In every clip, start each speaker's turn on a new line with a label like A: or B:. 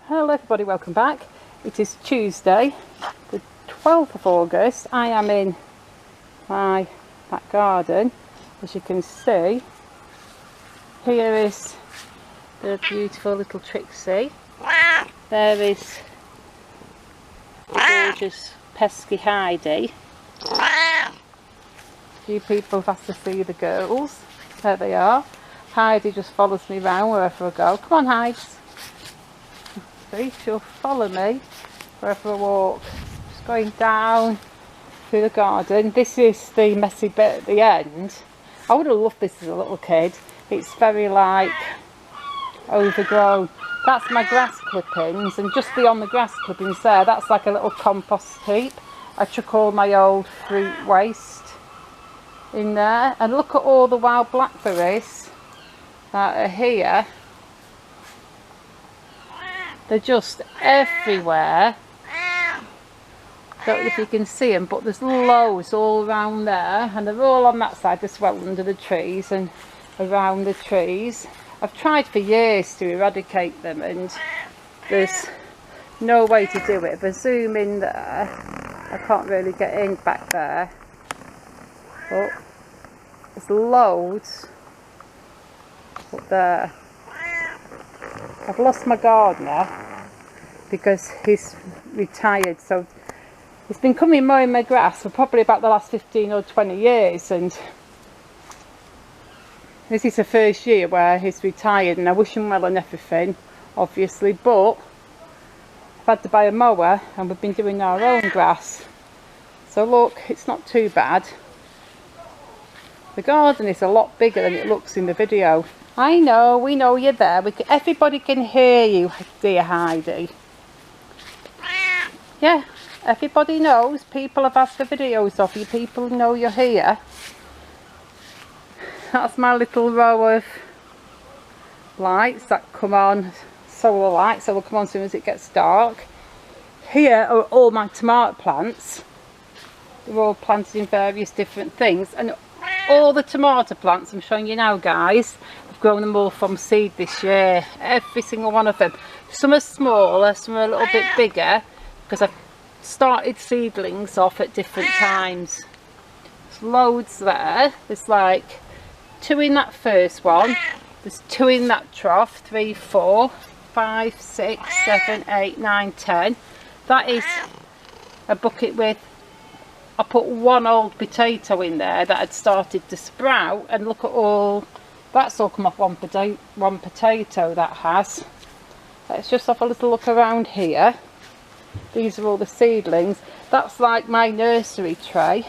A: Hello everybody, welcome back. It is Tuesday the 12th of August. I am in my back garden. As you can see, here is the beautiful little Trixie. There is the gorgeous pesky Heidi. A few people have asked to see the girls. There they are. Heidi just follows me round wherever I go. Come on, Heidi. See, she'll follow me wherever I walk. Just going down through the garden. This is the messy bit at the end. I would have loved this as a little kid. It's very like overgrown. That's my grass clippings, and just beyond the grass clippings there, that's like a little compost heap. I chuck all my old fruit waste in there, and look at all the wild blackberries that are here. They're just everywhere. Don't know if you can see them, but there's loads all around there, and they're all on that side as well, under the trees and around the trees. I've tried for years to eradicate them, and there's no way to do it. If I zoom in there, I can't really get in back there. But there's loads up there. I've lost my gardener because he's retired, so he's been coming mowing my grass for probably about the last 15 or 20 years, and this is the first year where he's retired, and I wish him well and everything, obviously, but I've had to buy a mower and we've been doing our own grass. So look, it's not too bad. The garden is a lot bigger than it looks in the video. I know, we know you're there. Everybody can hear you, dear Heidi. Yeah, everybody knows. People have asked for videos of you. People know you're here. That's my little row of lights that come on, solar lights, so will come on as soon as it gets dark. Here are all my tomato plants. They're all planted in various different things, and all the tomato plants I'm showing you now, guys, I've grown them all from seed this year. Every single one of them. Some are smaller, some are a little bit bigger, because I've started seedlings off at different times. There's loads there. There's like 2 in that first one. There's 2 in that trough. 3, 4, 5, 6, 7, 8, 9, 10. That is a bucket with, I put 1 old potato in there that had started to sprout, and look at all, that's all come off one potato that has. Let's just have a little look around here. These are all the seedlings. That's like my nursery tray.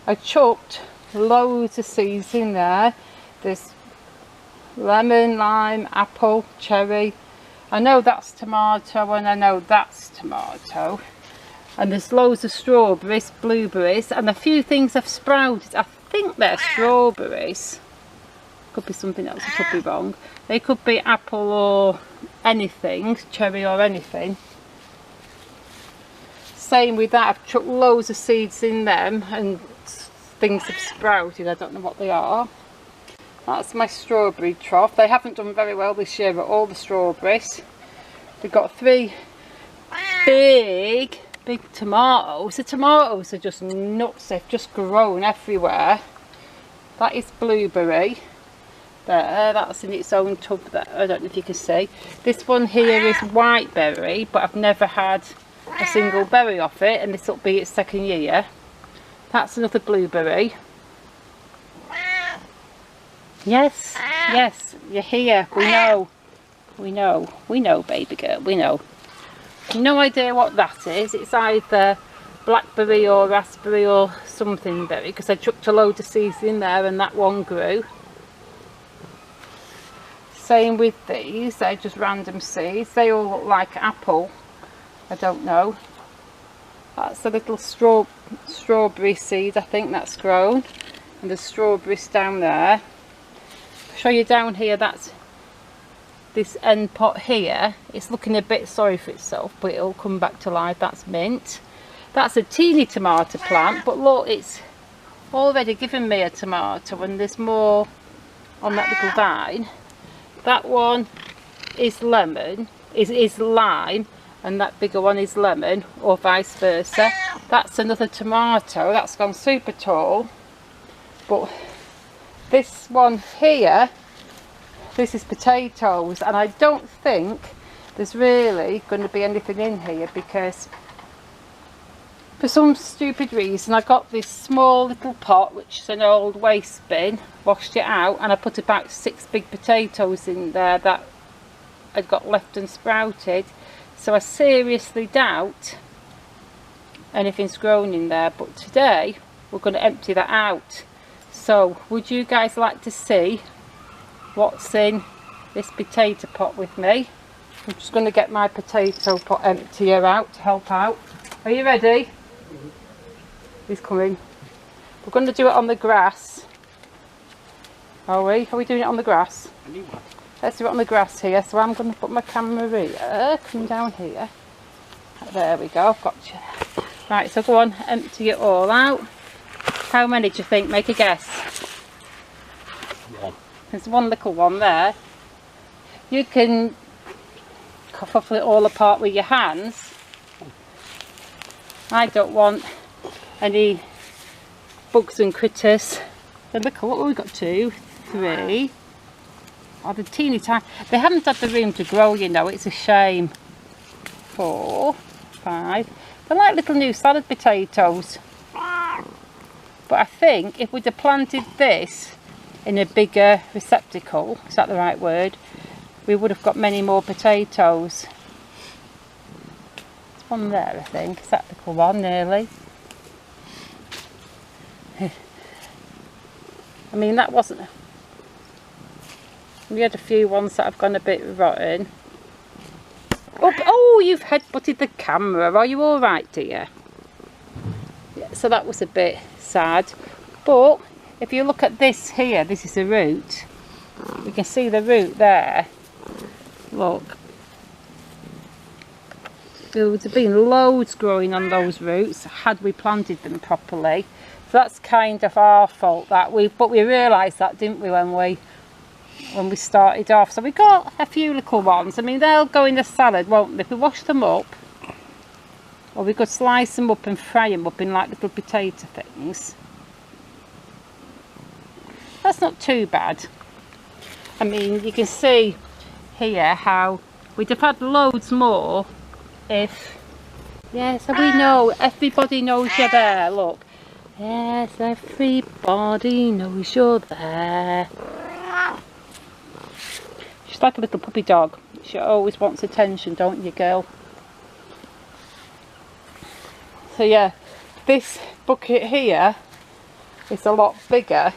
A: I chucked loads of seeds in there. There's lemon, lime, apple, cherry. I know that's tomato, and I know that's tomato. And there's loads of strawberries, blueberries, and a few things have sprouted. I think they're strawberries. Could be something else, I could be wrong. They could be apple or anything, cherry or anything. Same with that, I've chucked loads of seeds in them and things have sprouted. I don't know what they are. That's my strawberry trough. They haven't done very well this year at all, the strawberries. We've got 3 big tomatoes. The tomatoes are just nuts. They've just grown everywhere. That is blueberry. There, that's in its own tub there. I don't know if you can see. This one here is white berry, but I've never had a single berry off it, and this will be its 2nd year. That's another blueberry. Yes, yes, you're here. We know, baby girl, we know. No idea what that is. It's either blackberry or raspberry or something berry, because I chucked a load of seeds in there and that one grew. Same with these, they're just random seeds. They all look like apple. I don't know. That's a little strawberry seed, I think that's grown. And there's strawberries down there. I'll show you down here, that's this end pot here. It's looking a bit sorry for itself, but it'll come back to life. That's mint. That's a teeny tomato plant, but look, it's already given me a tomato, and there's more on that little vine. That one is lemon, is lime, and that bigger one is lemon, or vice versa. That's another tomato, that's gone super tall. But this one here, this is potatoes, and I don't think there's really going to be anything in here, because for some stupid reason I got this small little pot, which is an old waste bin, washed it out, and I put about 6 big potatoes in there that I'd got left and sprouted. So I seriously doubt anything's grown in there, but today we're going to empty that out. So would you guys like to see what's in this potato pot with me? I'm just going to get my potato pot emptier out to help out. Are you ready? He's coming. We're going to do it on the grass. Are we? Are we doing it on the grass? Let's do it on the grass here. So I'm going to put my camera here. Come down here. There we go. I've got you. Right, so go on, empty it all out. How many do you think? Make a guess. One. There's one little one there. You can cough it all apart with your hands. I don't want any bugs and critters. Then look, what have we got? 2, 3. Oh, the teeny tiny. They haven't had the room to grow, you know. It's a shame. 4, 5. They're like little new salad potatoes. But I think if we'd have planted this in a bigger receptacle, is that the right word, we would have got many more potatoes. There's one there, I think. Is that the little one, nearly? I mean, that wasn't... We had a few ones that have gone a bit rotten. Oh, you've headbutted the camera. Are you alright, dear? Yeah, so that was a bit sad. But if you look at this here, this is the root. You can see the root there. Look. There would have been loads growing on those roots had we planted them properly. So that's kind of our fault that but we realised that, didn't we, when we started off. So we got a few little ones. I mean, they'll go in the salad, won't they? If we wash them up, or we could slice them up and fry them up in like little potato things. That's not too bad. I mean, you can see here how we'd have had loads more if... Yes, we know. Everybody knows you're there, look. Yes, everybody knows you're there. She's like a little puppy dog. She always wants attention, don't you, girl? So yeah, this bucket here is a lot bigger.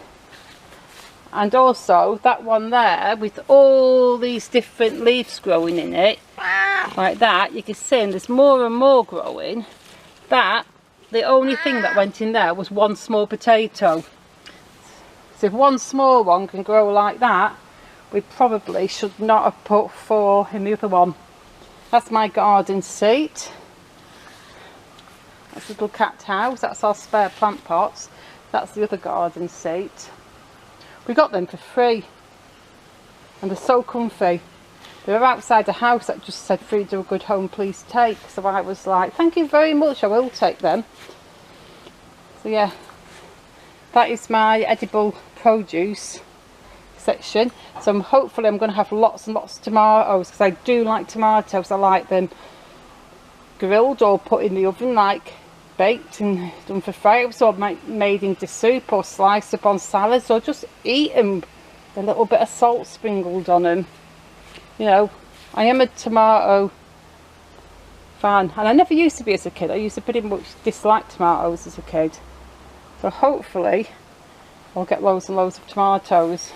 A: And also that one there with all these different leaves growing in it, like that, you can see, and there's more and more growing. That, the only thing that went in there was one small potato. So if one small one can grow like that, we probably should not have put 4 in the other one. That's my garden seat. That's a little cat house. That's our spare plant pots. That's the other garden seat. We got them for free. And they're so comfy. They were outside a house that just said free to a good home, please take. So I was like, thank you very much, I will take them. So yeah, that is my edible produce section. So hopefully I'm going to have lots and lots of tomatoes, because I do like tomatoes. I like them grilled or put in the oven, like baked and done for fries, or made into soup, or sliced up on salads, or just eat them with a little bit of salt sprinkled on them. You know, I am a tomato fan, and I never used to be as a kid. I used to pretty much dislike tomatoes as a kid. So hopefully I'll get loads and loads of tomatoes.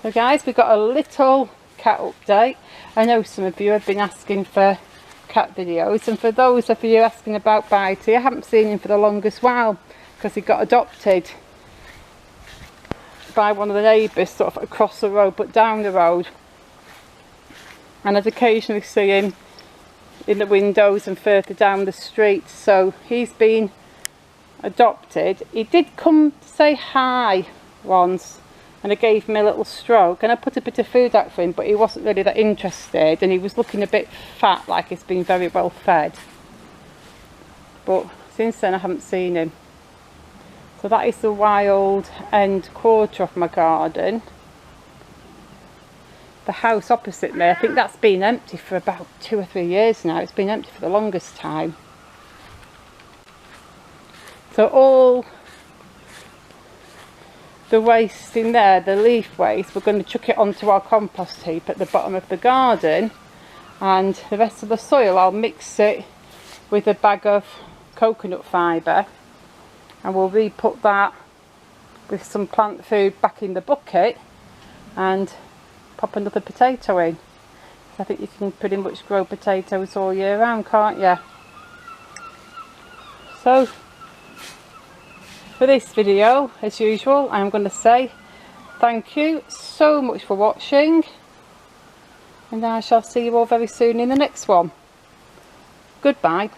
A: So guys, we've got a little cat update. I know some of you have been asking for cat videos, and for those of you asking about Bitey, I haven't seen him for the longest while because he got adopted by one of the neighbours sort of across the road, but down the road, and I'd occasionally see him in the windows and further down the street. So he's been adopted. He did come to say hi once, and I gave him a little stroke and I put a bit of food out for him, but he wasn't really that interested and he was looking a bit fat, like he's been very well fed. But since then I haven't seen him. So that is the wild end quarter of my garden. The house opposite me, I think that's been empty for about 2 or 3 years now. It's been empty for the longest time. So all the waste in there, the leaf waste, we're going to chuck it onto our compost heap at the bottom of the garden, and the rest of the soil I'll mix it with a bag of coconut fibre, and we'll re-put that with some plant food back in the bucket and pop another potato in. I think you can pretty much grow potatoes all year round, can't you? So for this video, as usual, I'm going to say thank you so much for watching, and I shall see you all very soon in the next one. Goodbye.